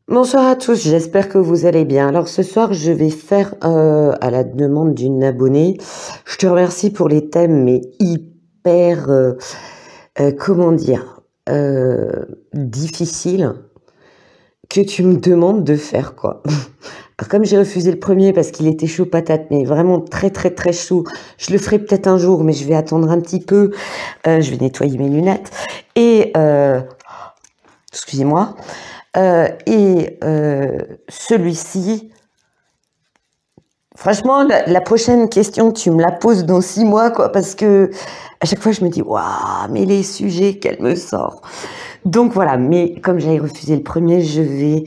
Bonsoir à tous, j'espère que vous allez bien. Alors ce soir, je vais faire, à la demande d'une abonnée, je te remercie pour les thèmes, mais hyper, comment dire, difficiles que tu me demandes de faire, quoi. Alors comme j'ai refusé le premier parce qu'il était chaud patate, mais vraiment très très très chaud, je le ferai peut-être un jour, mais je vais attendre un petit peu. Je vais nettoyer mes lunettes et excusez-moi. Celui-ci, franchement, la prochaine question, tu me la poses dans 6 mois, quoi, parce que à chaque fois, je me dis, waouh, mais les sujets qu'elle me sort. Donc voilà, mais comme j'avais refusé le premier, je vais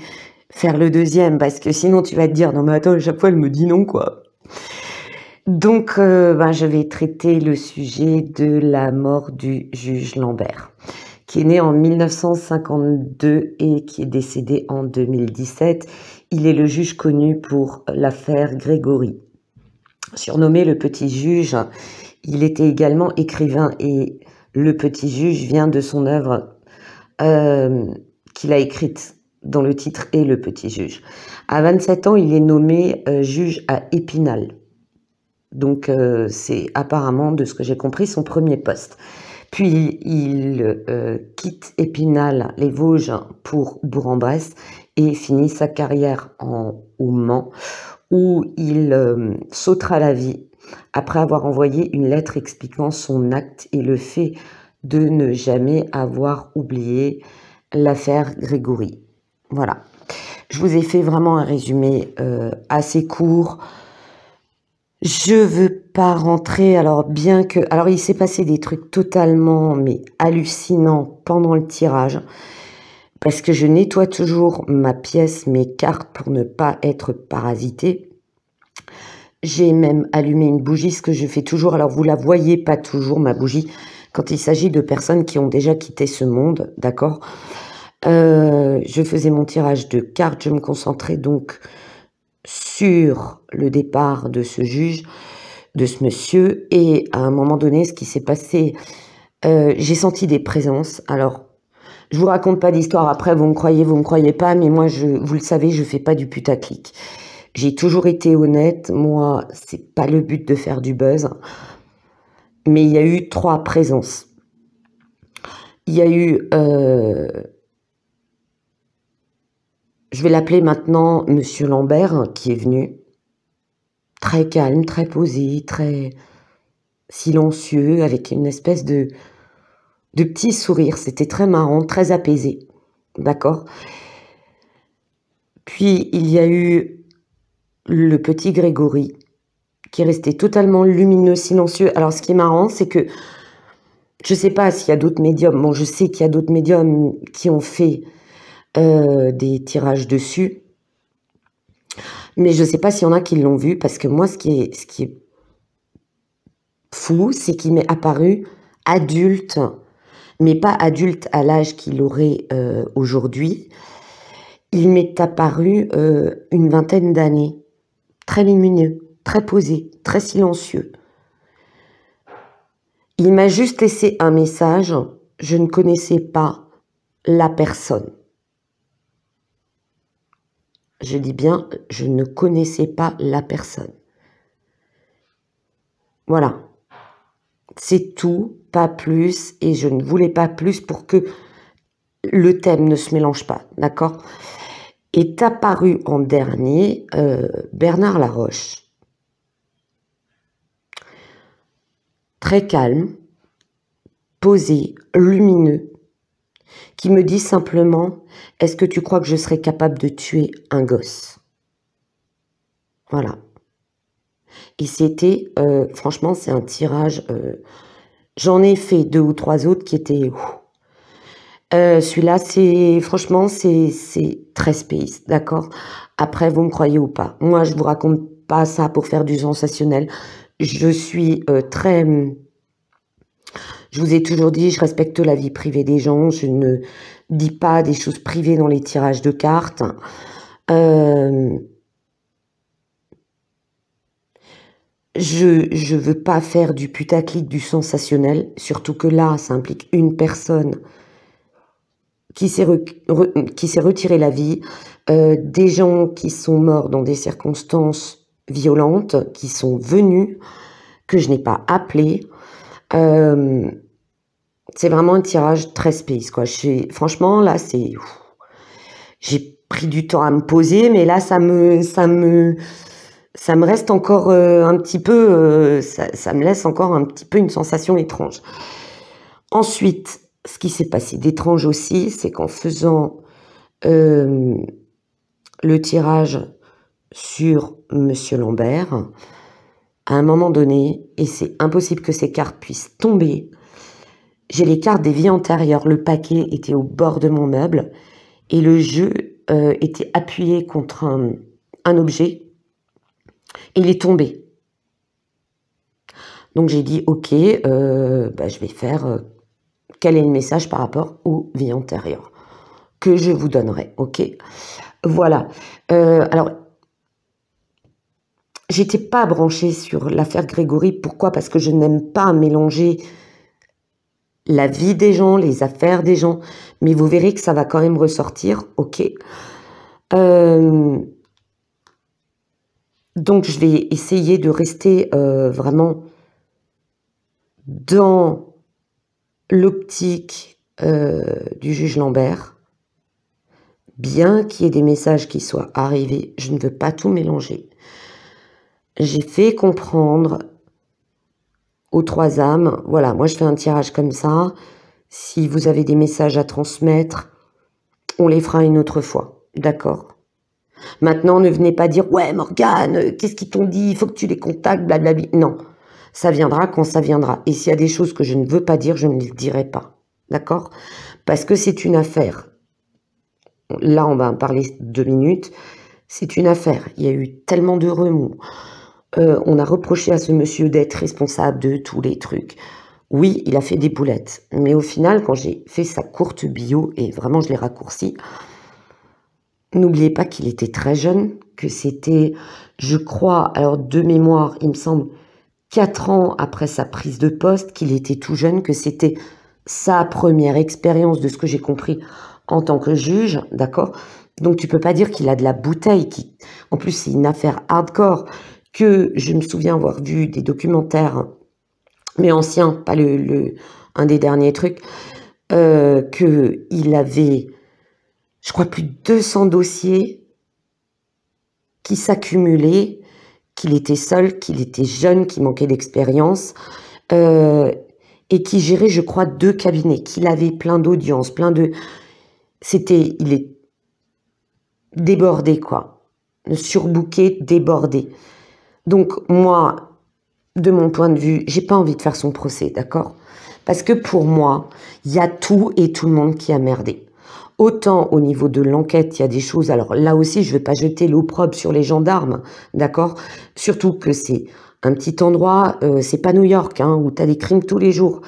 faire le deuxième, parce que sinon, tu vas te dire, non, mais attends, à chaque fois, elle me dit non, quoi. Donc, je vais traiter le sujet de la mort du juge Lambert, qui est né en 1952 et qui est décédé en 2017. Il est le juge connu pour l'affaire Grégory. Surnommé le petit juge, il était également écrivain et le petit juge vient de son œuvre qu'il a écrite dont le titre est Le Petit Juge. À 27 ans, il est nommé juge à Épinal. Donc c'est apparemment, de ce que j'ai compris, son premier poste. Puis il quitte Épinal, les Vosges, pour Bourg-en-Bresse et finit sa carrière au Mans, où il sautera la vie après avoir envoyé une lettre expliquant son acte et le fait de ne jamais avoir oublié l'affaire Grégory. Voilà. Je vous ai fait vraiment un résumé assez court. Je veux pas rentrer, alors il s'est passé des trucs totalement, mais hallucinants pendant le tirage, parce que je nettoie toujours ma pièce, mes cartes pour ne pas être parasitée. J'ai même allumé une bougie, ce que je fais toujours, alors vous la voyez pas toujours, ma bougie, quand il s'agit de personnes qui ont déjà quitté ce monde, d'accord? Je faisais mon tirage de cartes, je me concentrais donc sur le départ de ce juge, de ce monsieur, et à un moment donné, ce qui s'est passé, j'ai senti des présences. Alors, je vous raconte pas d'histoire, après vous me croyez pas, mais moi, vous le savez, je fais pas du putaclic. J'ai toujours été honnête, moi, c'est pas le but de faire du buzz, mais il y a eu 3 présences. Il y a eu, je vais l'appeler maintenant Monsieur Lambert, qui est venu, très calme, très posé, très silencieux, avec une espèce de petit sourire. C'était très marrant, très apaisé. D'accord? Puis, il y a eu le petit Grégory, qui est resté totalement lumineux, silencieux. Alors, ce qui est marrant, c'est que je sais pas s'il y a d'autres médiums. Bon, je sais qu'il y a d'autres médiums qui ont fait des tirages dessus. Mais je sais pas s'il y en a qui l'ont vu, parce que moi, ce qui est fou, c'est qu'il m'est apparu adulte, mais pas adulte à l'âge qu'il aurait aujourd'hui. Il m'est apparu une vingtaine d'années, très lumineux, très posé, très silencieux. Il m'a juste laissé un message, je ne connaissais pas la personne. Je dis bien, je ne connaissais pas la personne. Voilà. C'est tout, pas plus, et je ne voulais pas plus pour que le thème ne se mélange pas, d'accord? Est apparu en dernier Bernard Laroche. Très calme, posé, lumineux, qui me dit simplement « Est-ce que tu crois que je serais capable de tuer un gosse ?» Voilà. Et c'était, franchement, c'est un tirage, j'en ai fait 2 ou 3 autres qui étaient... celui-là, franchement, c'est très space, d'accord? Après, vous me croyez ou pas. Moi, je vous raconte pas ça pour faire du sensationnel. Je suis très... Je vous ai toujours dit, je respecte la vie privée des gens. Je ne dis pas des choses privées dans les tirages de cartes. Je veux pas faire du putaclic, du sensationnel. Surtout que là, ça implique une personne qui s'est retiré la vie, des gens qui sont morts dans des circonstances violentes, qui sont venus, que je n'ai pas appelé. C'est vraiment un tirage très space, quoi. Franchement, là, j'ai pris du temps à me poser, mais là, ça me reste encore un petit peu, ça me laisse encore un petit peu une sensation étrange. Ensuite, ce qui s'est passé d'étrange aussi, c'est qu'en faisant le tirage sur Monsieur Lambert, à un moment donné, et c'est impossible que ces cartes puissent tomber, j'ai les cartes des vies antérieures. Le paquet était au bord de mon meuble et le jeu était appuyé contre un objet et il est tombé. Donc j'ai dit ok, je vais faire quel est le message par rapport aux vies antérieures que je vous donnerai. Ok, voilà. Alors j'étais pas branchée sur l'affaire Grégory. Pourquoi? Parce que je n'aime pas mélanger la vie des gens, les affaires des gens, mais vous verrez que ça va quand même ressortir, ok. Donc je vais essayer de rester vraiment dans l'optique du juge Lambert, bien qu'il y ait des messages qui soient arrivés, je ne veux pas tout mélanger. J'ai fait comprendre aux trois âmes, voilà, moi je fais un tirage comme ça, si vous avez des messages à transmettre, on les fera une autre fois, d'accord? Maintenant, ne venez pas dire « Ouais, Morgane, qu'est-ce qu'ils t'ont dit? Il faut que tu les contactes, blablabla. » Non, ça viendra quand ça viendra. Et s'il y a des choses que je ne veux pas dire, je ne les dirai pas, d'accord? Parce que c'est une affaire. Là, on va en parler 2 minutes. C'est une affaire. Il y a eu tellement de remous. On a reproché à ce monsieur d'être responsable de tous les trucs. Oui, il a fait des boulettes. Mais au final, quand j'ai fait sa courte bio, et vraiment je l'ai raccourci, n'oubliez pas qu'il était très jeune, que c'était, je crois, alors de mémoire, il me semble, 4 ans après sa prise de poste, qu'il était tout jeune, que c'était sa première expérience de ce que j'ai compris en tant que juge, d'accord? Donc tu peux pas dire qu'il a de la bouteille, en plus c'est une affaire hardcore, que je me souviens avoir vu des documentaires, mais anciens, pas un des derniers trucs, qu'il avait, je crois, plus de 200 dossiers qui s'accumulaient, qu'il était seul, qu'il était jeune, qu'il manquait d'expérience, et qui gérait, je crois, 2 cabinets, qu'il avait plein d'audiences, il est débordé, quoi. Surbooké, débordé. Donc, moi, de mon point de vue, j'ai pas envie de faire son procès, d'accord? Parce que pour moi, il y a tout et tout le monde qui a merdé. Autant au niveau de l'enquête, il y a des choses, alors là aussi, je ne vais pas jeter l'opprobre sur les gendarmes, d'accord? Surtout que c'est un petit endroit, c'est pas New York, hein, où tu as des crimes tous les jours.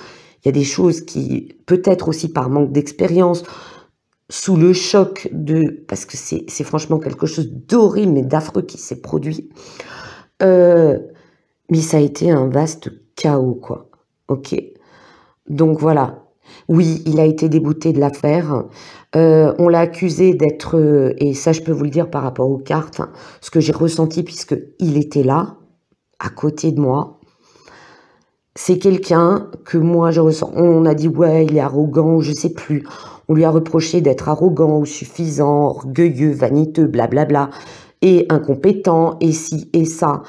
Il y a des choses qui, peut-être aussi par manque d'expérience, sous le choc parce que c'est franchement quelque chose d'horrible et d'affreux qui s'est produit, mais ça a été un vaste chaos, quoi, ok? Donc voilà. Oui, il a été débouté de l'affaire. On l'a accusé d'être, et ça je peux vous le dire par rapport aux cartes, hein, ce que j'ai ressenti puisque il était là, à côté de moi. C'est quelqu'un que moi je ressens. On a dit ouais, il est arrogant, je sais plus. On lui a reproché d'être arrogant ou suffisant, orgueilleux, vaniteux, blablabla, et incompétent, et ci et ça,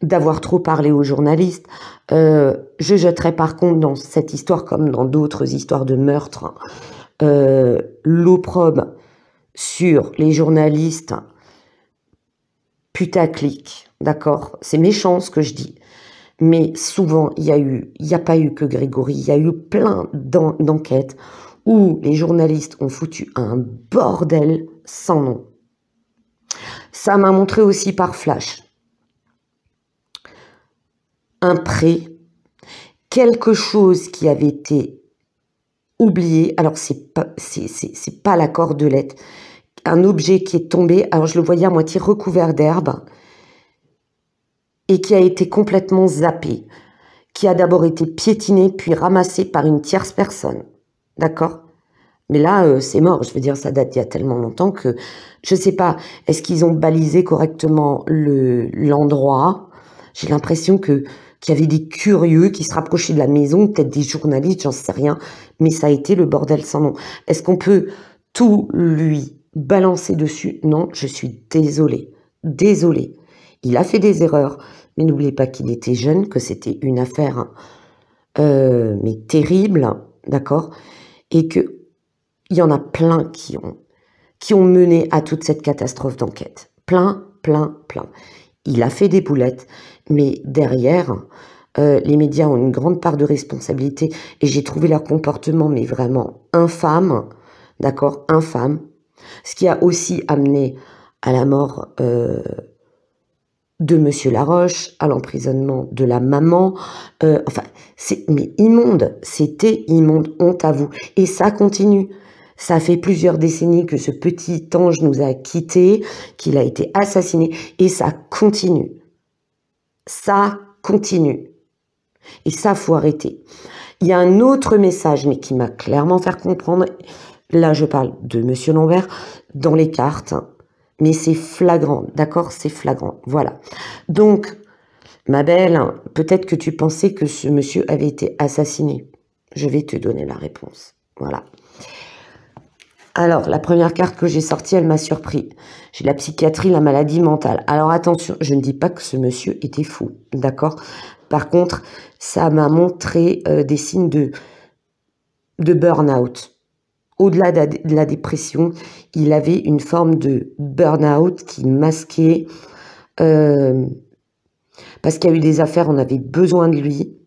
d'avoir trop parlé aux journalistes. Je jetterai par contre dans cette histoire, comme dans d'autres histoires de meurtre, l'opprobre sur les journalistes putaclic, d'accord? C'est méchant ce que je dis, mais souvent il y a pas eu que Grégory, il y a eu plein d'enquêtes où les journalistes ont foutu un bordel sans nom. Ça m'a montré aussi par flash un prêt, quelque chose qui avait été oublié. Alors c'est pas la cordelette, un objet qui est tombé. Alors je le voyais à moitié recouvert d'herbe et qui a été complètement zappé, qui a d'abord été piétiné puis ramassé par une tierce personne, d'accord? Mais là, c'est mort. Je veux dire, ça date il y a tellement longtemps que je sais pas. Est-ce qu'ils ont balisé correctement l'endroit? J'ai l'impression qu'il y avait des curieux qui se rapprochaient de la maison, peut-être des journalistes, j'en sais rien. Mais ça a été le bordel sans nom. Est-ce qu'on peut tout lui balancer dessus? Non, je suis désolée. Désolée. Il a fait des erreurs. Mais n'oubliez pas qu'il était jeune, que c'était une affaire mais terrible, d'accord? Et que il y en a plein qui ont mené à toute cette catastrophe d'enquête. Plein, plein, plein. Il a fait des boulettes, mais derrière, les médias ont une grande part de responsabilité et j'ai trouvé leur comportement, mais vraiment infâme, d'accord, infâme. Ce qui a aussi amené à la mort de Monsieur Laroche, à l'emprisonnement de la maman. Enfin, mais immonde, c'était immonde, honte à vous. Et ça continue. Ça fait plusieurs décennies que ce petit ange nous a quittés, qu'il a été assassiné, et ça continue. Ça continue. Et ça, faut arrêter. Il y a un autre message, mais qui m'a clairement fait comprendre, là je parle de Monsieur Lambert, dans les cartes, mais c'est flagrant, d'accord? C'est flagrant, voilà. Donc, ma belle, peut-être que tu pensais que ce monsieur avait été assassiné. Je vais te donner la réponse, voilà. Alors, la première carte que j'ai sortie, elle m'a surpris. J'ai la psychiatrie, la maladie mentale. Alors attention, je ne dis pas que ce monsieur était fou, d'accord? Par contre, ça m'a montré des signes de burn-out. Au-delà de la dépression, il avait une forme de burn-out qui masquait... parce qu'il y a eu des affaires, on avait besoin de lui.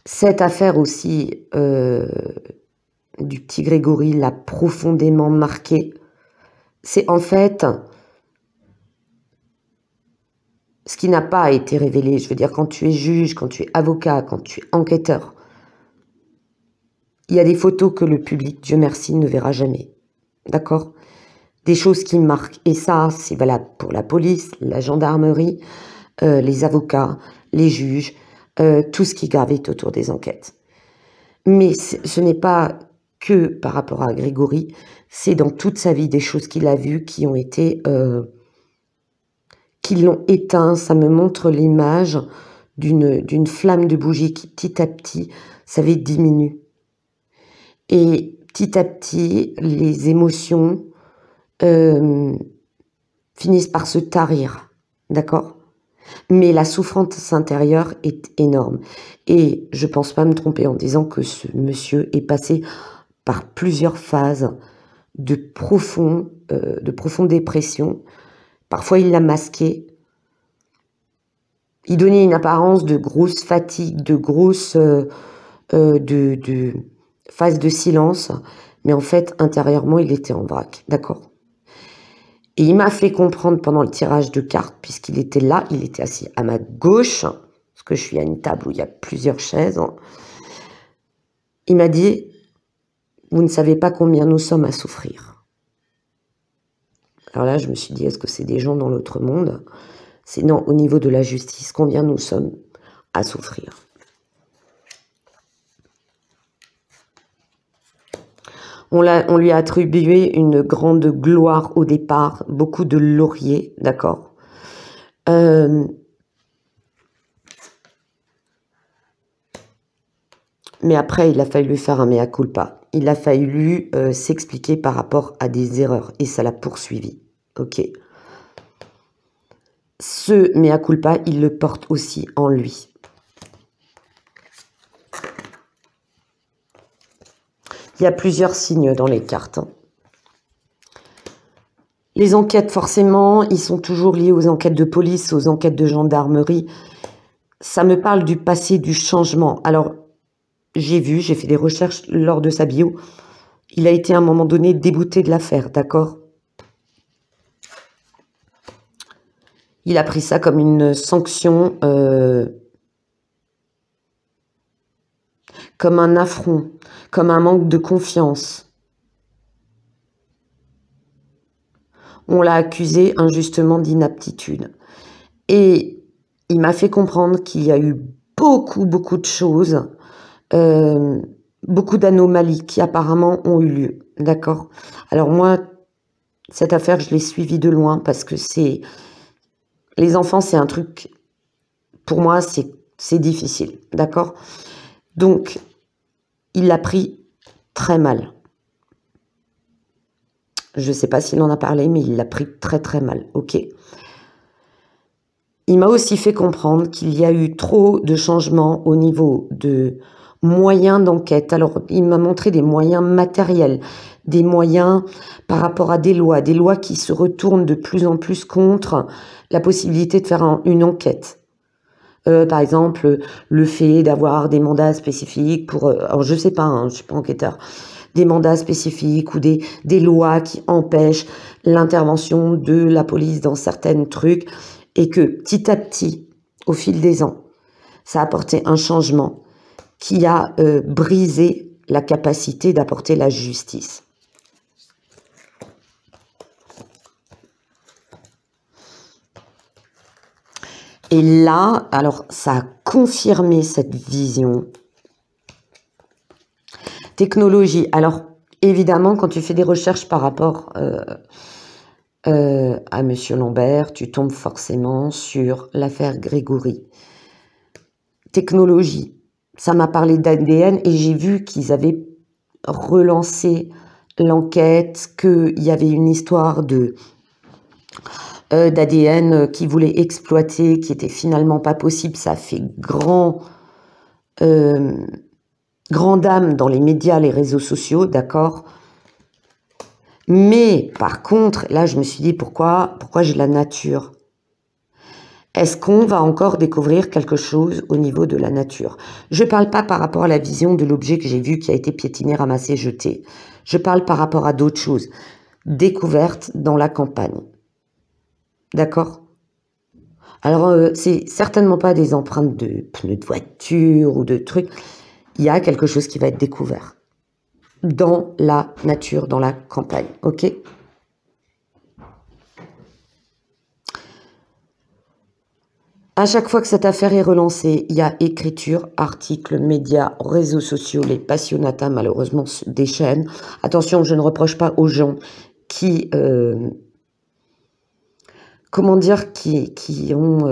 Cette affaire aussi du petit Grégory l'a profondément marqué. C'est en fait ce qui n'a pas été révélé. Je veux dire, quand tu es juge, quand tu es avocat, quand tu es enquêteur, il y a des photos que le public, Dieu merci, ne verra jamais. D'accord? Des choses qui marquent. Et ça, c'est valable pour la police, la gendarmerie, les avocats, les juges, tout ce qui gravite autour des enquêtes. Mais ce n'est pas que par rapport à Grégory, c'est dans toute sa vie des choses qu'il a vues qui ont été... qui l'ont éteint. Ça me montre l'image d'une flamme de bougie qui petit à petit, ça va diminue. Et petit à petit, les émotions finissent par se tarir, d'accord? Mais la souffrance intérieure est énorme. Et je pense pas me tromper en disant que ce monsieur est passé par plusieurs phases de profonde dépression. Parfois, il l'a masqué. Il donnait une apparence de grosse fatigue, de grosse phase de silence. Mais en fait, intérieurement, il était en vrac, d'accord? Et il m'a fait comprendre pendant le tirage de cartes, puisqu'il était là, il était assis à ma gauche, parce que je suis à une table où il y a plusieurs chaises. Il m'a dit, vous ne savez pas combien nous sommes à souffrir. Alors là, je me suis dit, est-ce que c'est des gens dans l'autre monde? C'est non, au niveau de la justice, combien nous sommes à souffrir. On lui a attribué une grande gloire au départ, beaucoup de lauriers, d'accord. Mais après, il a fallu lui faire un mea culpa. Il a fallu s'expliquer par rapport à des erreurs. Et ça l'a poursuivi. Ok. Ce mea culpa, il le porte aussi en lui. Il y a plusieurs signes dans les cartes. Les enquêtes, forcément, ils sont toujours liés aux enquêtes de police, aux enquêtes de gendarmerie. Ça me parle du passé, du changement. Alors, j'ai fait des recherches lors de sa bio. Il a été à un moment donné débouté de l'affaire, d'accord? Il a pris ça comme une sanction, comme un affront, comme un manque de confiance. On l'a accusé injustement d'inaptitude. Et il m'a fait comprendre qu'il y a eu beaucoup de choses, beaucoup d'anomalies qui apparemment ont eu lieu, d'accord? Alors moi, cette affaire, je l'ai suivie de loin parce que c'est... Les enfants, c'est un truc, pour moi, c'est difficile, d'accord? Donc, il l'a pris très mal. Je ne sais pas s'il en a parlé, mais il l'a pris très très mal, ok? Il m'a aussi fait comprendre qu'il y a eu trop de changements au niveau de moyens d'enquête. Alors, il m'a montré des moyens matériels, des moyens par rapport à des lois qui se retournent de plus en plus contre la possibilité de faire une enquête. Par exemple, le fait d'avoir des mandats spécifiques pour... alors, je sais pas, hein, je suis pas enquêteur. Des mandats spécifiques ou des lois qui empêchent l'intervention de la police dans certains trucs et que petit à petit, au fil des ans, ça a apporté un changement qui a brisé la capacité d'apporter la justice. Et là, alors ça a confirmé cette vision. Technologie. Alors, évidemment, quand tu fais des recherches par rapport à Monsieur Lambert, tu tombes forcément sur l'affaire Grégory. Technologie. Ça m'a parlé d'ADN et j'ai vu qu'ils avaient relancé l'enquête, qu'il y avait une histoire d'ADN qui voulait exploiter, qui était finalement pas possible. Ça a fait grand dame dans les médias, les réseaux sociaux, d'accord? Mais par contre, là je me suis dit pourquoi j'ai la nature? Est-ce qu'on va encore découvrir quelque chose au niveau de la nature? Je ne parle pas par rapport à la vision de l'objet que j'ai vu qui a été piétiné, ramassé, jeté. Je parle par rapport à d'autres choses. Découvertes dans la campagne. D'accord? Alors, c'est certainement pas des empreintes de pneus de voiture ou de trucs. Il y a quelque chose qui va être découvert dans la nature, dans la campagne. Ok? À chaque fois que cette affaire est relancée, il y a écriture, articles, médias, réseaux sociaux, les passionnata malheureusement déchaînent. Attention, je ne reproche pas aux gens qui... comment dire, qui ont...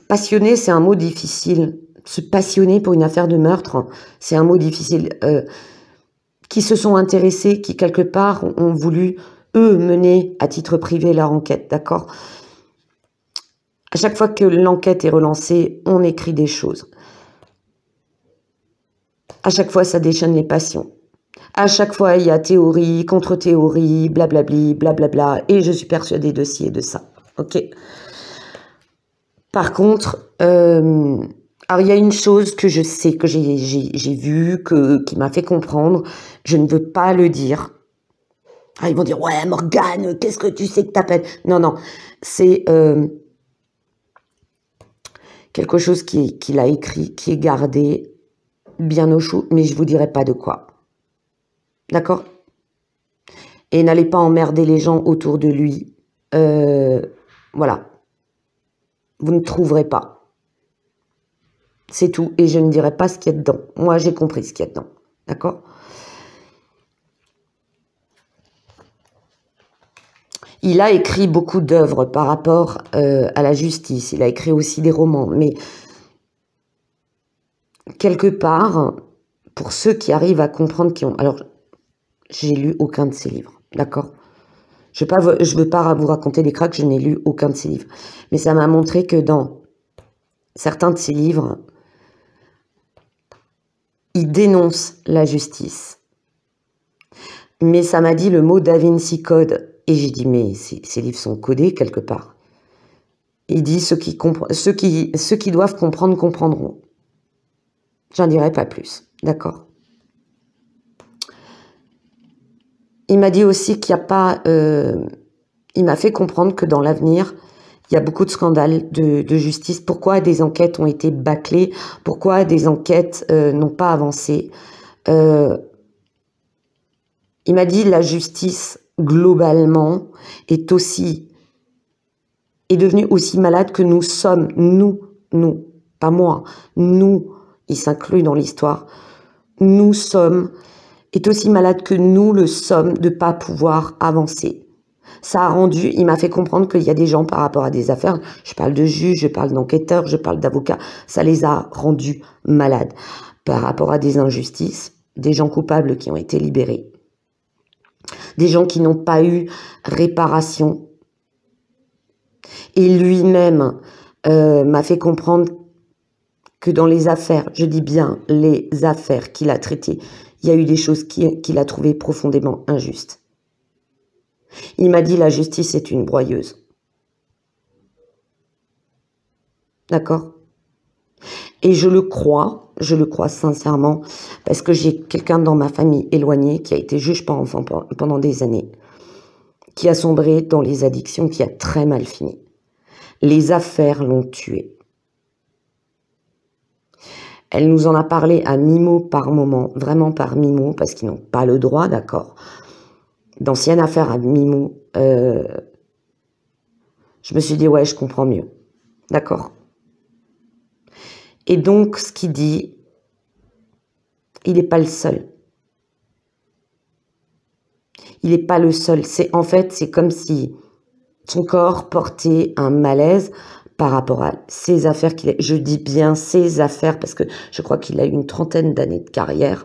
passionné, c'est un mot difficile. Se passionner pour une affaire de meurtre, c'est un mot difficile. Qui se sont intéressés, qui quelque part ont voulu, eux, mener à titre privé leur enquête, d'accord? À chaque fois que l'enquête est relancée, on écrit des choses. À chaque fois, ça déchaîne les passions. À chaque fois, il y a théorie, contre-théorie, blablabli, blablabla, et je suis persuadée de ci et de ça. Ok. Par contre, alors il y a une chose que je sais, que j'ai vue, qui m'a fait comprendre, je ne veux pas le dire. Ah, ils vont dire, ouais, Morgane, qu'est-ce que tu sais que t'appelles? Non, non, c'est quelque chose qu'il a écrit, qui est gardé bien au chaud, mais je vous dirai pas de quoi. D'accord? Et n'allez pas emmerder les gens autour de lui. Voilà. Vous ne trouverez pas. C'est tout. Et je ne dirai pas ce qu'il y a dedans. Moi, j'ai compris ce qu'il y a dedans. D'accord? Il a écrit beaucoup d'œuvres par rapport à la justice. Il a écrit aussi des romans. Mais quelque part, pour ceux qui arrivent à comprendre qui ont... Alors, j'ai lu aucun de ses livres. D'accord? Je ne veux pas vous raconter des cracks, je n'ai lu aucun de ses livres. Mais ça m'a montré que dans certains de ses livres, il dénonce la justice. Mais ça m'a dit le mot Da Vinci Code. Et j'ai dit, mais ces livres sont codés quelque part. Il dit, ceux qui doivent comprendre, comprendront. J'en dirai pas plus. D'accord? Il m'a dit aussi qu'il n'y a pas... il m'a fait comprendre que dans l'avenir, il y a beaucoup de scandales de justice. Pourquoi des enquêtes ont été bâclées? Pourquoi des enquêtes n'ont pas avancé? Il m'a dit la justice, globalement, est devenue aussi malade que nous sommes, nous, pas moi, nous, il s'inclut dans l'histoire, nous sommes, est aussi malade que nous le sommes de ne pas pouvoir avancer. Ça a rendu, il m'a fait comprendre qu'il y a des gens par rapport à des affaires, je parle de juges, je parle d'enquêteurs, je parle d'avocats, ça les a rendus malades par rapport à des injustices, des gens coupables qui ont été libérés, des gens qui n'ont pas eu réparation. Et lui-même m'a fait comprendre que dans les affaires, je dis bien les affaires qu'il a traitées, il y a eu des choses qu'il a trouvées profondément injustes. Il m'a dit la justice est une broyeuse. D'accord? Et je le crois sincèrement, parce que j'ai quelqu'un dans ma famille éloignée qui a été juge par enfant pendant des années, qui a sombré dans les addictions, qui a très mal fini. Les affaires l'ont tué. Elle nous en a parlé à mi-mot par moment, vraiment par mi-mot, parce qu'ils n'ont pas le droit, d'accord. D'anciennes affaires à mi-mot, je me suis dit, ouais, je comprends mieux. D'accord. Et donc, ce qu'il dit, il n'est pas le seul. Il n'est pas le seul. En fait, c'est comme si son corps portait un malaise par rapport à ses affaires qu'il a. Je dis bien ses affaires parce que je crois qu'il a eu une trentaine d'années de carrière.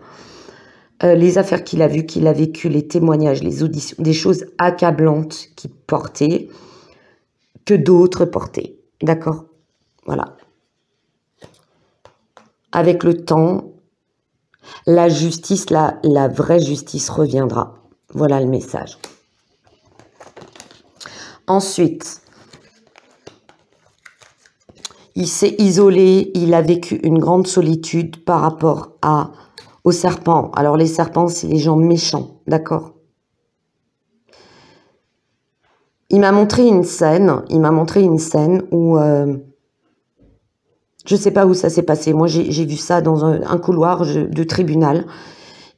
Les affaires qu'il a vues, qu'il a vécues, les témoignages, les auditions, des choses accablantes qu'il portait, que d'autres portaient. D'accord? Voilà. Avec le temps, la justice, la vraie justice reviendra. Voilà le message. Ensuite, il s'est isolé, il a vécu une grande solitude par rapport aux serpents. Alors les serpents, c'est les gens méchants, d'accord? Il m'a montré une scène où... je ne sais pas où ça s'est passé. Moi, j'ai vu ça dans un couloir de tribunal.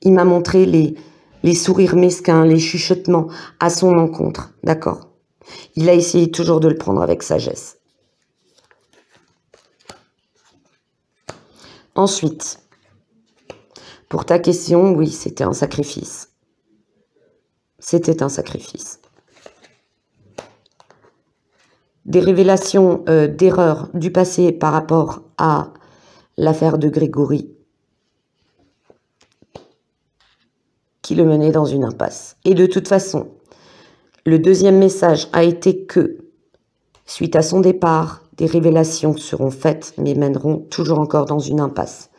Il m'a montré les sourires mesquins, les chuchotements à son encontre, d'accord? Il a essayé toujours de le prendre avec sagesse. Ensuite, pour ta question, oui, c'était un sacrifice. C'était un sacrifice. Des révélations d'erreurs du passé par rapport à l'affaire de Grégory qui le menait dans une impasse. Et de toute façon, le deuxième message a été que, suite à son départ, des révélations seront faites, mais mèneront toujours encore dans une impasse.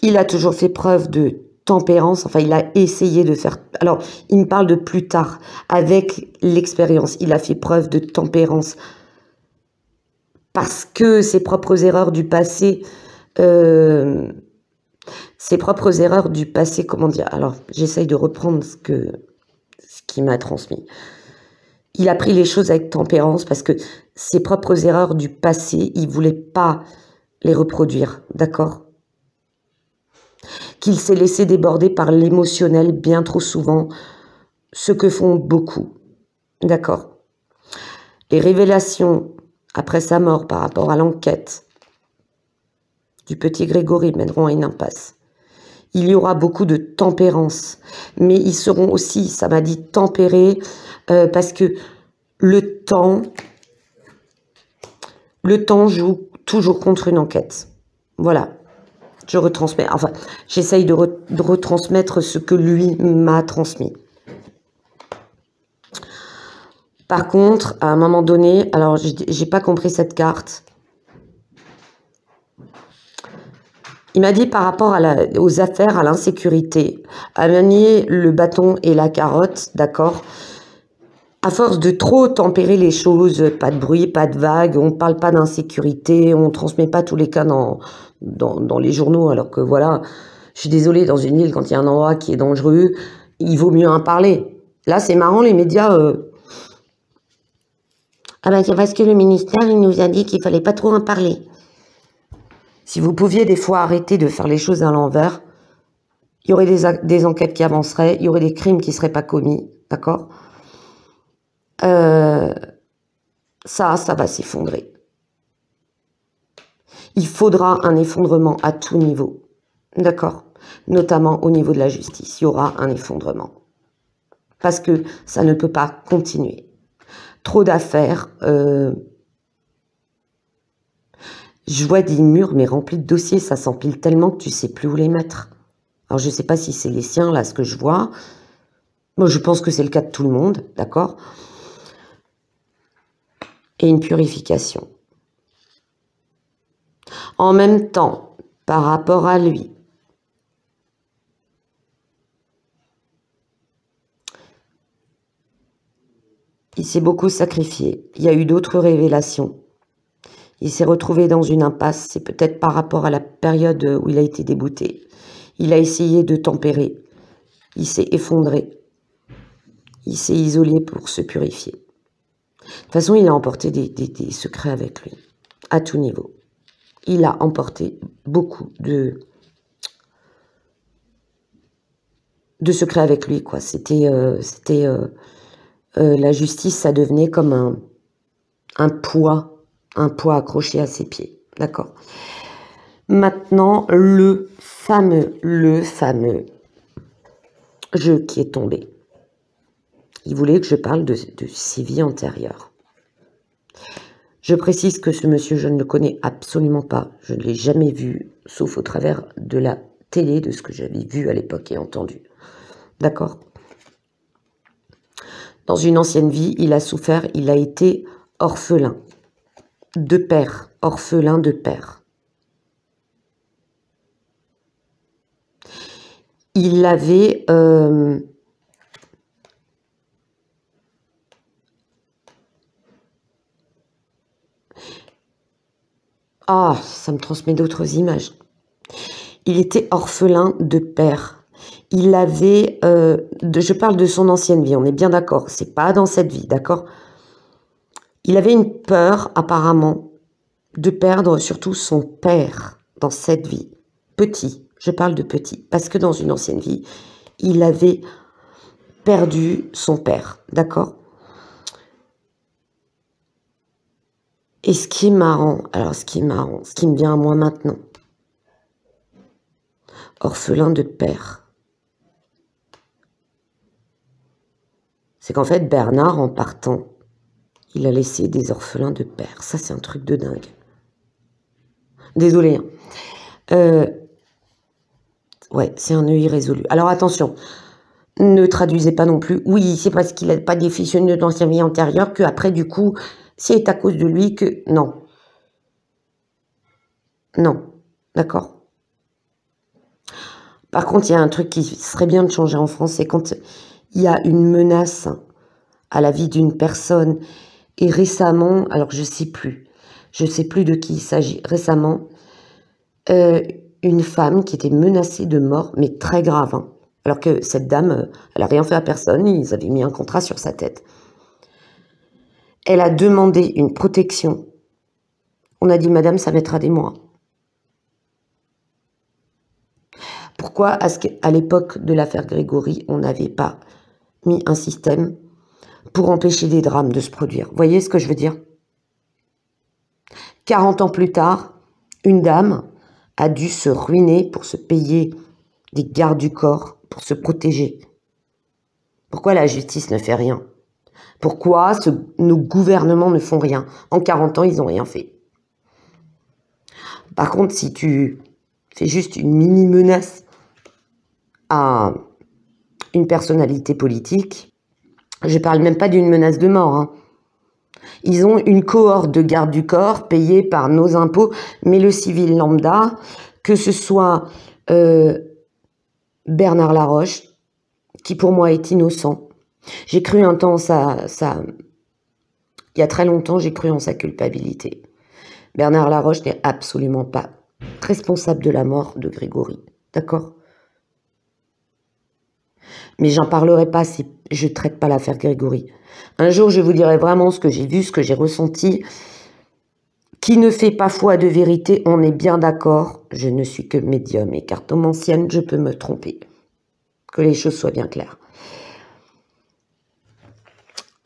Il a toujours fait preuve de tempérance, enfin il a essayé de faire... Alors, il me parle de plus tard, avec l'expérience, il a fait preuve de tempérance parce que ses propres erreurs du passé... comment dire? Alors, j'essaye de reprendre ce qu'il m'a transmis. Il a pris les choses avec tempérance parce que ses propres erreurs du passé, il ne voulait pas les reproduire, d'accord? Qu'il s'est laissé déborder par l'émotionnel bien trop souvent, ce que font beaucoup, d'accord? Les révélations après sa mort par rapport à l'enquête du petit Grégory mèneront à une impasse. Il y aura beaucoup de tempérance, mais ils seront aussi, ça m'a dit, tempérés parce que le temps joue toujours contre une enquête. Voilà, je retransmets, enfin, j'essaye de retransmettre ce que lui m'a transmis. Par contre, à un moment donné, alors j'ai pas compris cette carte. Il m'a dit par rapport aux affaires, à l'insécurité, à manier le bâton et la carotte, d'accord? À force de trop tempérer les choses, pas de bruit, pas de vagues, on ne parle pas d'insécurité, on ne transmet pas tous les cas dans les journaux, alors que voilà, je suis désolée, dans une ville, quand il y a un endroit qui est dangereux, il vaut mieux en parler. Là, c'est marrant, les médias... Ah ben c'est parce que le ministère, il nous a dit qu'il fallait pas trop en parler. Si vous pouviez des fois arrêter de faire les choses à l'envers, il y aurait des enquêtes qui avanceraient, il y aurait des crimes qui ne seraient pas commis, d'accord? Ça va s'effondrer. Il faudra un effondrement à tout niveau, d'accord? Notamment au niveau de la justice, il y aura un effondrement. Parce que ça ne peut pas continuer. Trop d'affaires. Je vois des murs, mais remplis de dossiers, ça s'empile tellement que tu sais plus où les mettre. Alors, je ne sais pas si c'est les siens, là, ce que je vois. Moi, je pense que c'est le cas de tout le monde, d'accord? Et une purification. En même temps, par rapport à lui, il s'est beaucoup sacrifié. Il y a eu d'autres révélations. Il s'est retrouvé dans une impasse. C'est peut-être par rapport à la période où il a été débouté. Il a essayé de tempérer. Il s'est effondré. Il s'est isolé pour se purifier. De toute façon, il a emporté des secrets avec lui, à tout niveau. Il a emporté beaucoup de secrets avec lui, quoi. La justice, ça devenait comme un poids accroché à ses pieds, d'accord. Maintenant, le fameux jeu qui est tombé. Il voulait que je parle de ses vies antérieures. Je précise que ce monsieur, je ne le connais absolument pas. Je ne l'ai jamais vu, sauf au travers de la télé, de ce que j'avais vu à l'époque et entendu. D'accord? Dans une ancienne vie, il a souffert, il a été orphelin de père, orphelin de père. Il avait... Ah, ça me transmet d'autres images. Il était orphelin de père. Il avait... je parle de son ancienne vie, on est bien d'accord. C'est pas dans cette vie, d'accord? Il avait une peur, apparemment, de perdre surtout son père dans cette vie. Petit, je parle de petit. Parce que dans une ancienne vie, il avait perdu son père, d'accord? Et ce qui est marrant, ce qui me vient à moi maintenant, orphelin de père, c'est qu'en fait, Bernard, en partant, il a laissé des orphelins de père. Ça, c'est un truc de dingue. Désolé. Ouais, c'est un nœud irrésolu. Alors, attention, ne traduisez pas non plus. Oui, c'est parce qu'il n'a pas défissionné dans sa vie antérieure qu'après, du coup, c'est à cause de lui que... Non. Non. D'accord? Par contre, il y a un truc qui serait bien de changer en France, c'est quand il y a une menace à la vie d'une personne. Et récemment, alors je sais plus de qui il s'agit. Récemment, une femme qui était menacée de mort, mais très grave. Hein, alors que cette dame, elle n'a rien fait à personne, ils avaient mis un contrat sur sa tête. Elle a demandé une protection. On a dit, madame, ça mettra des mois. Pourquoi, à l'époque de l'affaire Grégory, on n'avait pas mis un système pour empêcher des drames de se produire? Vous voyez ce que je veux dire? 40 ans plus tard, une dame a dû se ruiner pour se payer des gardes du corps, pour se protéger. Pourquoi la justice ne fait rien? Pourquoi nos gouvernements ne font rien? En 40 ans, ils n'ont rien fait. Par contre, si tu fais juste une mini-menace à une personnalité politique, je ne parle même pas d'une menace de mort, hein. Ils ont une cohorte de gardes du corps payés par nos impôts, mais le civil lambda, que ce soit Bernard Laroche, qui pour moi est innocent. J'ai cru un temps, il y a très longtemps, j'ai cru en sa culpabilité. Bernard Laroche n'est absolument pas responsable de la mort de Grégory, d'accord? Mais j'en parlerai pas si je ne traite pas l'affaire Grégory. Un jour, je vous dirai vraiment ce que j'ai vu, ce que j'ai ressenti. Qui ne fait pas foi de vérité, on est bien d'accord. Je ne suis que médium et cartomancienne, je peux me tromper. Que les choses soient bien claires.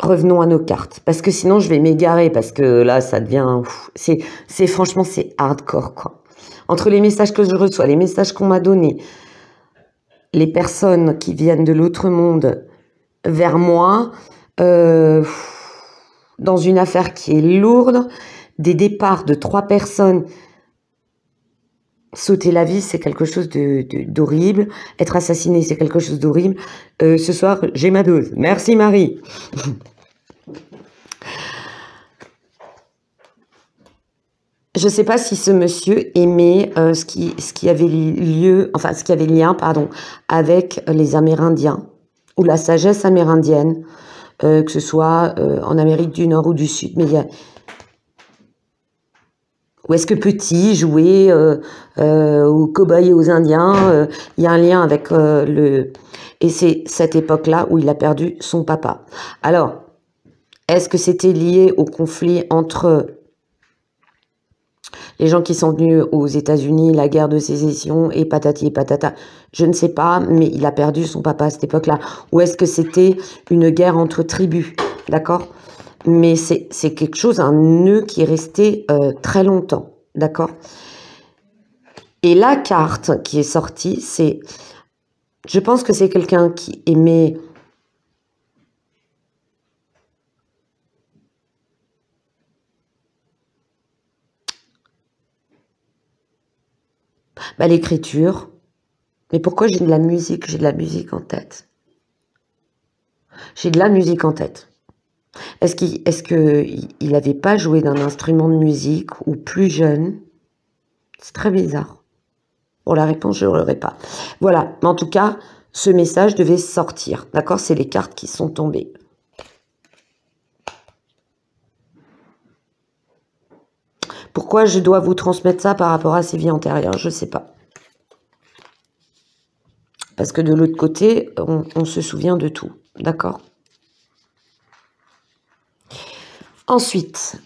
revenons à nos cartes, parce que sinon je vais m'égarer, parce que là ça devient, c'est franchement c'est hardcore quoi. Entre les messages que je reçois, les messages qu'on m'a donnés, les personnes qui viennent de l'autre monde vers moi, dans une affaire qui est lourde, des départs de 3 personnes. Sauter la vie, c'est quelque chose d'horrible. Être assassiné, c'est quelque chose d'horrible. Ce soir, j'ai ma dose. Merci Marie. Je ne sais pas si ce monsieur aimait ce qui avait lieu, enfin ce qui avait lien, pardon, avec les Amérindiens ou la sagesse amérindienne, que ce soit en Amérique du Nord ou du Sud, mais il y a. Ou est-ce que petit, jouer aux cow-boys et aux Indiens, il y a un lien avec le... Et c'est cette époque-là où il a perdu son papa. Alors, est-ce que c'était lié au conflit entre les gens qui sont venus aux États-Unis, la guerre de sécession et patati et patata? Je ne sais pas, mais il a perdu son papa à cette époque-là. Ou est-ce que c'était une guerre entre tribus? D'accord? Mais c'est quelque chose, un nœud qui est resté très longtemps, d'accord? Et la carte qui est sortie, c'est... Je pense que c'est quelqu'un qui aimait... l'écriture. Mais pourquoi j'ai de la musique? J'ai de la musique en tête. J'ai de la musique en tête. Est-ce qu'il n'avait pas joué d'un instrument de musique ou plus jeune? C'est très bizarre. Pour la réponse, je ne l'aurai pas. Voilà, mais en tout cas, ce message devait sortir. D'accord? C'est les cartes qui sont tombées. Pourquoi je dois vous transmettre ça par rapport à ces vies antérieures? Je ne sais pas. Parce que de l'autre côté, on se souvient de tout. D'accord? Ensuite,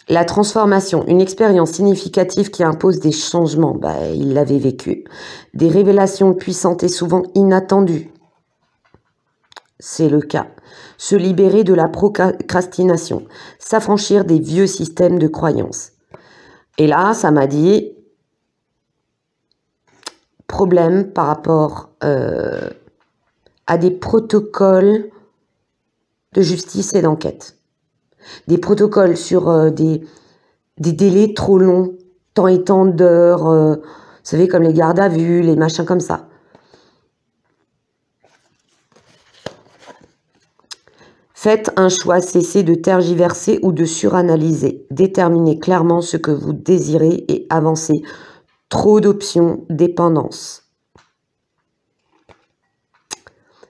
la transformation, une expérience significative qui impose des changements. Il l'avait vécu. Des révélations puissantes et souvent inattendues. C'est le cas. Se libérer de la procrastination. S'affranchir des vieux systèmes de croyances. Et là, ça m'a dit problème par rapport à des protocoles de justice et d'enquête. Des protocoles sur des délais trop longs, tant et tant d'heures, vous savez, comme les gardes à vue, les machins comme ça. Faites un choix, cessez de tergiverser ou de suranalyser. Déterminez clairement ce que vous désirez et avancez. Trop d'options, dépendance.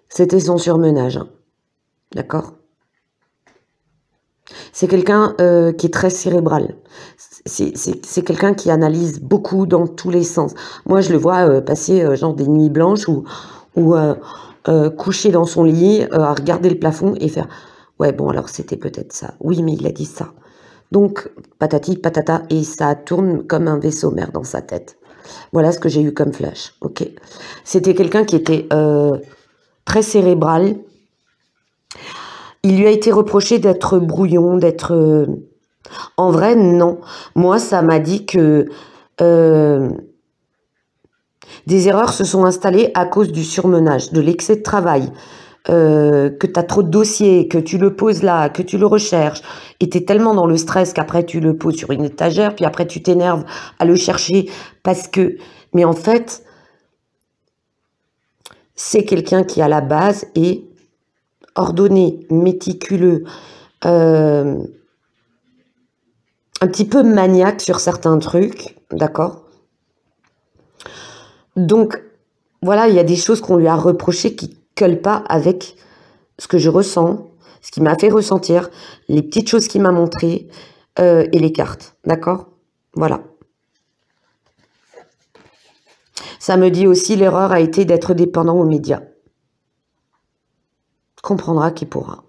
C'était son surmenage. Hein. D'accord ? C'est quelqu'un qui est très cérébral. C'est quelqu'un qui analyse beaucoup dans tous les sens. Moi, je le vois passer genre des nuits blanches ou couché dans son lit, à regarder le plafond et faire « Ouais, bon, alors c'était peut-être ça. Oui, mais il a dit ça. » Donc, patati, patata, et ça tourne comme un vaisseau mère dans sa tête. Voilà ce que j'ai eu comme flash. Ok. C'était quelqu'un qui était très cérébral. Il lui a été reproché d'être brouillon, d'être... En vrai, non. Moi, ça m'a dit que des erreurs se sont installées à cause du surmenage, de l'excès de travail, que tu as trop de dossiers, que tu le poses là, que tu le recherches, et tu es tellement dans le stress qu'après tu le poses sur une étagère, puis après tu t'énerves à le chercher parce que... Mais en fait, c'est quelqu'un qui à la base est ordonné, méticuleux, un petit peu maniaque sur certains trucs, d'accord? Donc, voilà, il y a des choses qu'on lui a reprochées qui ne collent pas avec ce que je ressens, ce qui m'a fait ressentir, les petites choses qu'il m'a montrées et les cartes, d'accord? Voilà. Ça me dit aussi, l'erreur a été d'être dépendant aux médias. Comprendra qui pourra.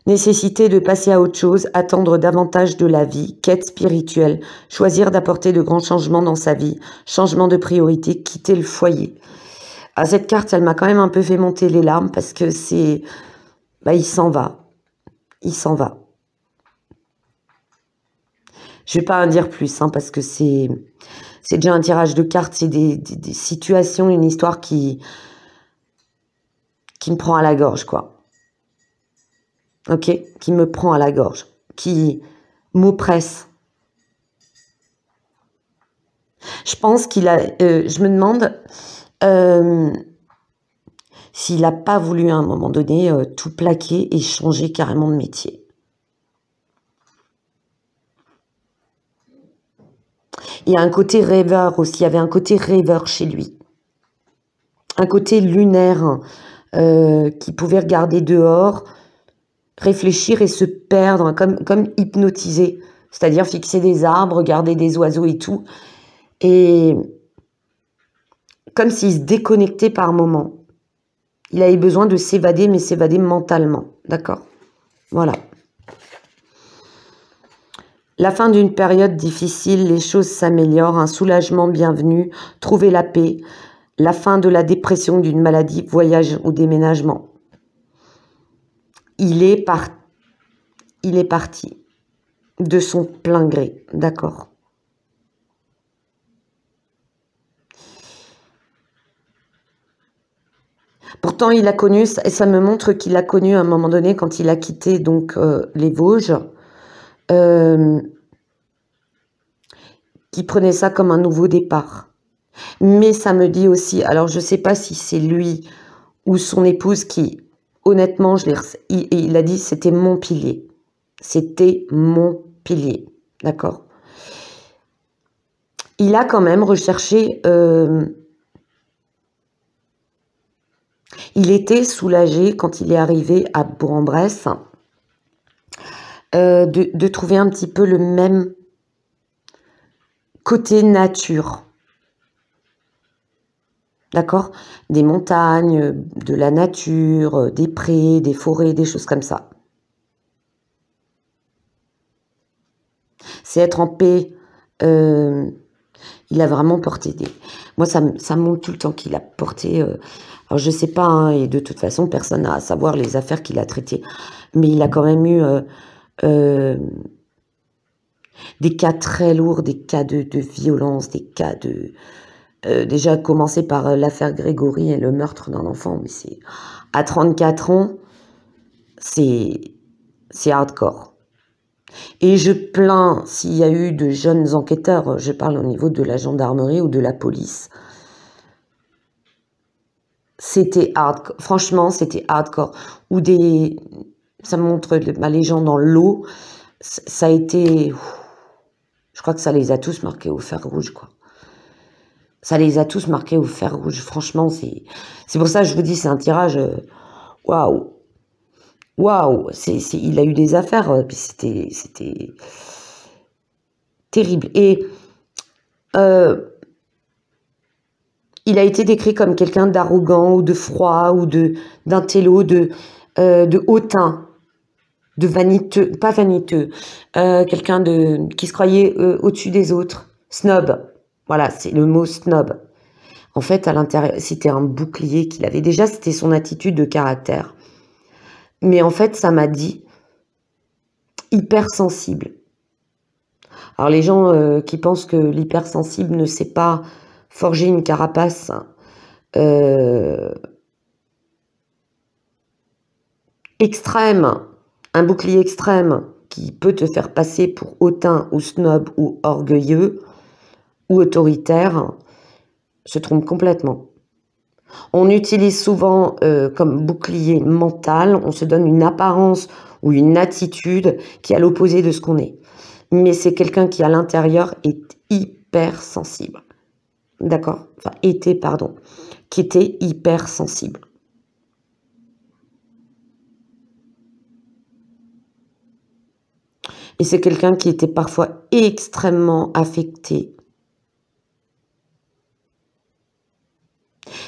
Nécessité de passer à autre chose, attendre davantage de la vie, quête spirituelle, choisir d'apporter de grands changements dans sa vie, changement de priorité, quitter le foyer. À cette carte, elle m'a quand même un peu fait monter les larmes parce que c'est bah, il s'en va. Il s'en va. Je vais pas en dire plus, hein, parce que c'est déjà un tirage de cartes, c'est des situations, une histoire qui me prend à la gorge, quoi. Ok? Qui me prend à la gorge, qui m'oppresse. Je pense qu'il a... je me demande s'il n'a pas voulu à un moment donné tout plaquer et changer carrément de métier. Il y a un côté rêveur aussi, il y avait un côté rêveur chez lui. Un côté lunaire qui pouvait regarder dehors, réfléchir et se perdre, comme hypnotisé. C'est-à-dire fixer des arbres, regarder des oiseaux et tout. Et comme s'il se déconnectait par moments. Il avait besoin de s'évader, mais s'évader mentalement. D'accord? Voilà. La fin d'une période difficile, les choses s'améliorent, un soulagement bienvenu, trouver la paix, la fin de la dépression d'une maladie, voyage ou déménagement. Il est parti de son plein gré, d'accord. Pourtant, il a connu, et ça me montre qu'il a connu à un moment donné, quand il a quitté donc les Vosges, qui prenait ça comme un nouveau départ. Mais ça me dit aussi, alors je ne sais pas si c'est lui ou son épouse qui, honnêtement, il a dit c'était mon pilier. C'était mon pilier, d'accord. Il a quand même recherché... il était soulagé quand il est arrivé à Bourg-en-Bresse de trouver un petit peu le même côté nature. D'accord? Des montagnes, de la nature, des prés, des forêts, des choses comme ça. C'est être en paix. Il a vraiment porté des... Moi, ça me montre tout le temps qu'il a porté... alors, je sais pas, hein, et de toute façon, personne n'a à savoir les affaires qu'il a traitées. Mais il a quand même eu des cas très lourds, des cas de violence, des cas de... déjà commencé par l'affaire Grégory et le meurtre d'un enfant, mais c'est à 34 ans, c'est hardcore. Et je plains s'il y a eu de jeunes enquêteurs, je parle au niveau de la gendarmerie ou de la police. C'était hardcore, franchement, c'était hardcore. Ou des... ça montre les gens dans l'eau, ça a été... je crois que ça les a tous marqués au fer rouge, quoi. Ça les a tous marqués au fer rouge. Franchement, c'est pour ça que je vous dis, c'est un tirage... waouh. Waouh. Il a eu des affaires, puis c'était terrible. Et il a été décrit comme quelqu'un d'arrogant ou de froid ou d'intello, de hautain, de vaniteux, pas vaniteux, quelqu'un qui se croyait au-dessus des autres, snob. Voilà, c'est le mot snob. En fait, à l'intérieur, c'était un bouclier qu'il avait. Déjà, c'était son attitude de caractère. Mais en fait, ça m'a dit hypersensible. Alors, les gens qui pensent que l'hypersensible ne sait pas forger une carapace extrême, un bouclier extrême qui peut te faire passer pour hautain ou snob ou orgueilleux ou autoritaire, se trompe complètement. On utilise souvent comme bouclier mental, on se donne une apparence ou une attitude qui est à l'opposé de ce qu'on est. Mais c'est quelqu'un qui, à l'intérieur, est hypersensible. D'accord? Enfin, qui était hypersensible. Et c'est quelqu'un qui était parfois extrêmement affecté.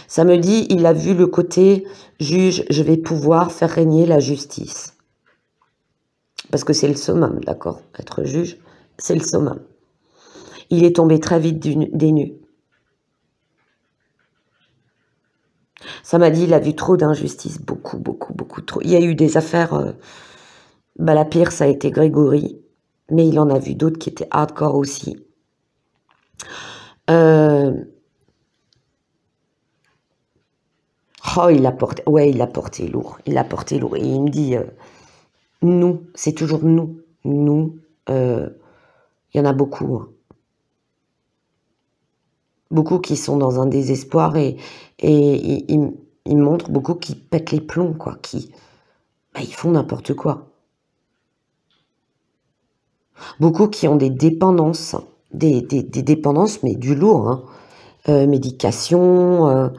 Ça me dit, il a vu le côté juge, je vais pouvoir faire régner la justice. Parce que c'est le summum, d'accord? Être juge, c'est le summum. Il est tombé très vite des nues. Ça m'a dit, il a vu trop d'injustices, beaucoup, beaucoup, beaucoup trop. Il y a eu des affaires, bah, la pire, ça a été Grégory, mais il en a vu d'autres qui étaient hardcore aussi. Oh, il a porté, ouais, il a porté lourd, il a porté lourd. Et il me dit, nous, c'est toujours nous, il y en a beaucoup, hein. Beaucoup qui sont dans un désespoir et il montre beaucoup qui pètent les plombs, quoi, bah, ils font n'importe quoi. Beaucoup qui ont des dépendances, des dépendances, mais du lourd, hein. Médication,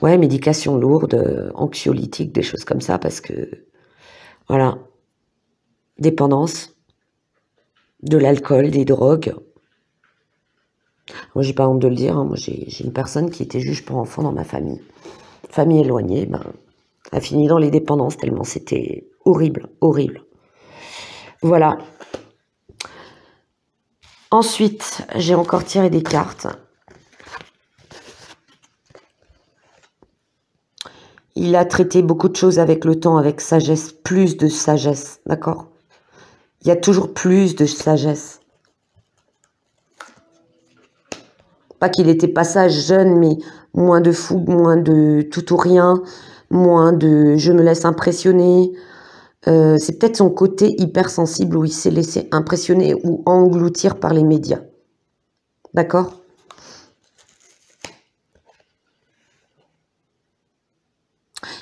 ouais, médication lourde, anxiolytique, des choses comme ça, parce que, voilà, dépendance, de l'alcool, des drogues. Moi, j'ai pas honte de le dire, hein, moi, j'ai une personne qui était juge pour enfants dans ma famille. Famille éloignée, ben, a fini dans les dépendances, tellement c'était horrible, horrible. Voilà. Ensuite, j'ai encore tiré des cartes. Il a traité beaucoup de choses avec le temps, avec sagesse, plus de sagesse, d'accord? Il y a toujours plus de sagesse. Pas qu'il était pas sage, jeune, mais moins de fougue, moins de tout ou rien, moins de je me laisse impressionner. C'est peut-être son côté hypersensible où il s'est laissé impressionner ou engloutir par les médias. D'accord?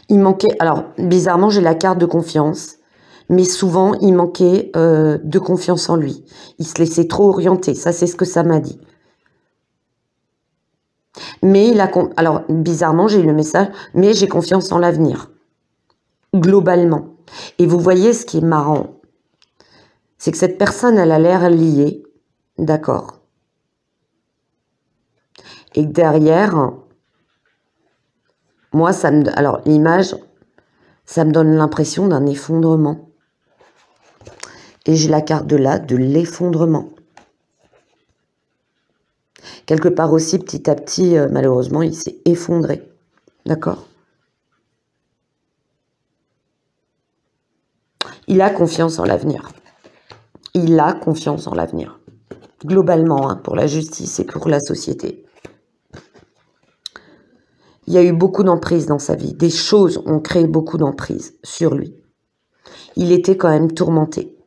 Il manquait, alors bizarrement j'ai la carte de confiance, mais souvent il manquait de confiance en lui. Il se laissait trop orienter, ça c'est ce que ça m'a dit. Mais il a, alors bizarrement j'ai eu le message, mais j'ai confiance en l'avenir, globalement. Et vous voyez ce qui est marrant, c'est que cette personne elle a l'air liée, d'accord? Et que derrière, moi ça me, alors l'image, ça me donne l'impression d'un effondrement. Et j'ai la carte de là, de l'effondrement. Quelque part aussi, petit à petit, malheureusement, il s'est effondré. D'accord? Il a confiance en l'avenir. Il a confiance en l'avenir. Globalement, hein, pour la justice et pour la société. Il y a eu beaucoup d'emprise dans sa vie. Des choses ont créé beaucoup d'emprise sur lui. Il était quand même tourmenté.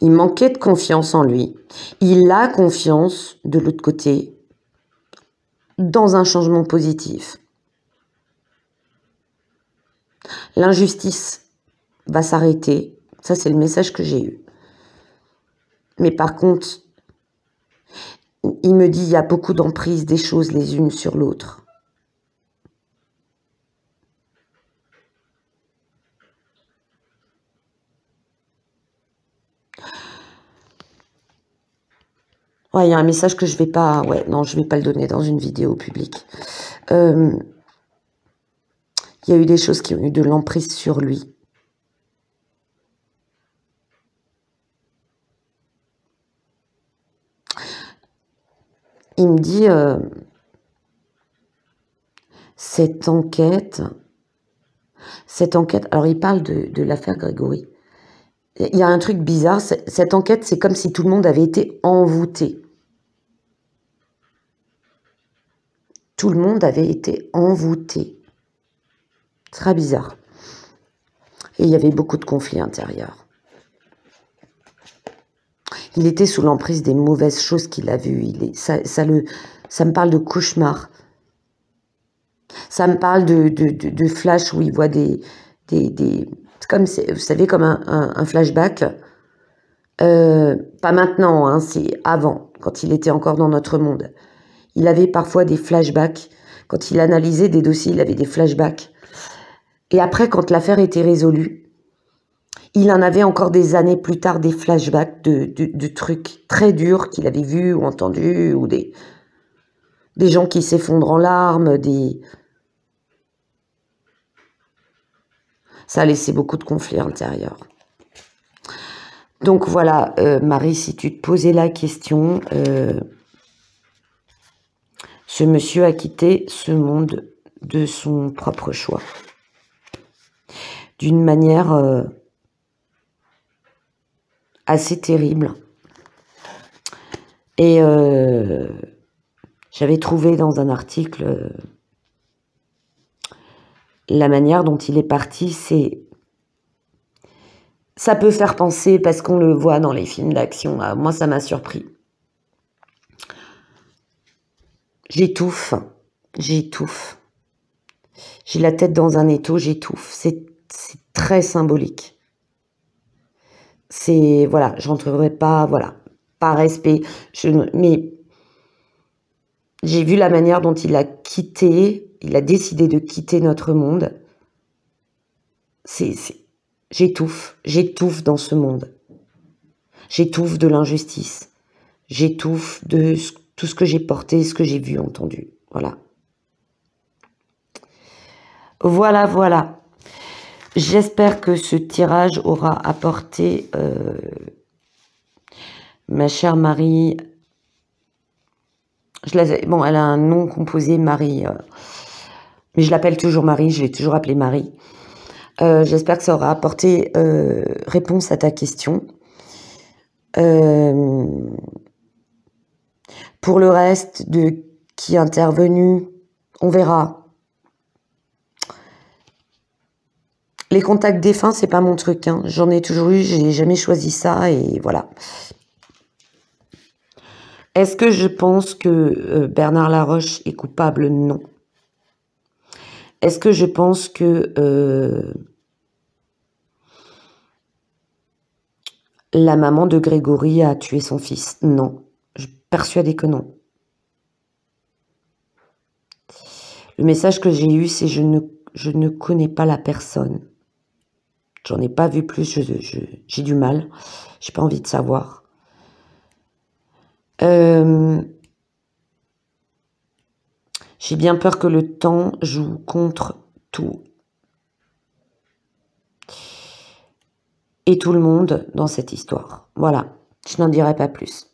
Il manquait de confiance en lui. Il a confiance, de l'autre côté, dans un changement positif. L'injustice va s'arrêter. Ça, c'est le message que j'ai eu. Mais par contre, il me dit, il y a beaucoup d'emprise des choses les unes sur l'autre. Ouais, il y a un message que je vais pas... Ouais, non, je vais pas le donner dans une vidéo publique. Il y a eu des choses qui ont eu de l'emprise sur lui. Il me dit, cette enquête, alors il parle de l'affaire Grégory. Il y a un truc bizarre, cette enquête, c'est comme si tout le monde avait été envoûté. Tout le monde avait été envoûté. Très bizarre. Et il y avait beaucoup de conflits intérieurs. Il était sous l'emprise des mauvaises choses qu'il a vues. Ça me parle de cauchemar. Ça me parle de flash où il voit comme, vous savez, comme un flashback. Pas maintenant, hein, c'est avant, quand il était encore dans notre monde. Il avait parfois des flashbacks. Quand il analysait des dossiers, il avait des flashbacks. Et après, quand l'affaire était résolue, il en avait encore des années plus tard des flashbacks de trucs très durs qu'il avait vus ou entendus, ou des gens qui s'effondrent en larmes, Ça a laissé beaucoup de conflits intérieurs. Donc voilà, Marie, si tu te posais la question, Ce monsieur a quitté ce monde de son propre choix. D'une manière assez terrible. Et j'avais trouvé dans un article la manière dont il est parti, ça peut faire penser, parce qu'on le voit dans les films d'action, moi ça m'a surpris. J'étouffe. J'ai la tête dans un étau, j'étouffe. C'est très symbolique. Voilà, je rentrerai pas, voilà, par respect. Mais j'ai vu la manière dont il a décidé de quitter notre monde. J'étouffe dans ce monde. J'étouffe de l'injustice. J'étouffe de tout ce que j'ai porté, ce que j'ai vu, entendu. Voilà. Voilà. J'espère que ce tirage aura apporté ma chère Marie. Bon, elle a un nom composé, Marie. Mais je l'appelle toujours Marie, je l'ai toujours appelée Marie. J'espère que ça aura apporté réponse à ta question. Pour le reste de qui est intervenu, on verra. Les contacts défunts, c'est pas mon truc. Hein. J'en ai toujours eu, j'ai jamais choisi ça et voilà. Est-ce que je pense que Bernard Laroche est coupable? Non. Est-ce que je pense que la maman de Grégory a tué son fils? Non. Je suis persuadée que non. Le message que j'ai eu, c'est je ne connais pas la personne. J'en ai pas vu plus, j'ai du mal. J'ai pas envie de savoir. J'ai bien peur que le temps joue contre tout. Et tout le monde dans cette histoire. Voilà, je n'en dirai pas plus.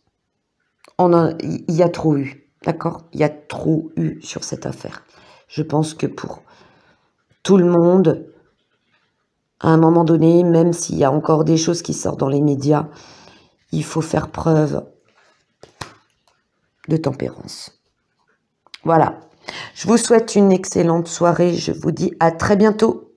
Il y a trop eu, d'accord? Il y a trop eu sur cette affaire. Je pense que pour tout le monde, à un moment donné, même s'il y a encore des choses qui sortent dans les médias, il faut faire preuve de tempérance. Voilà. Je vous souhaite une excellente soirée. Je vous dis à très bientôt.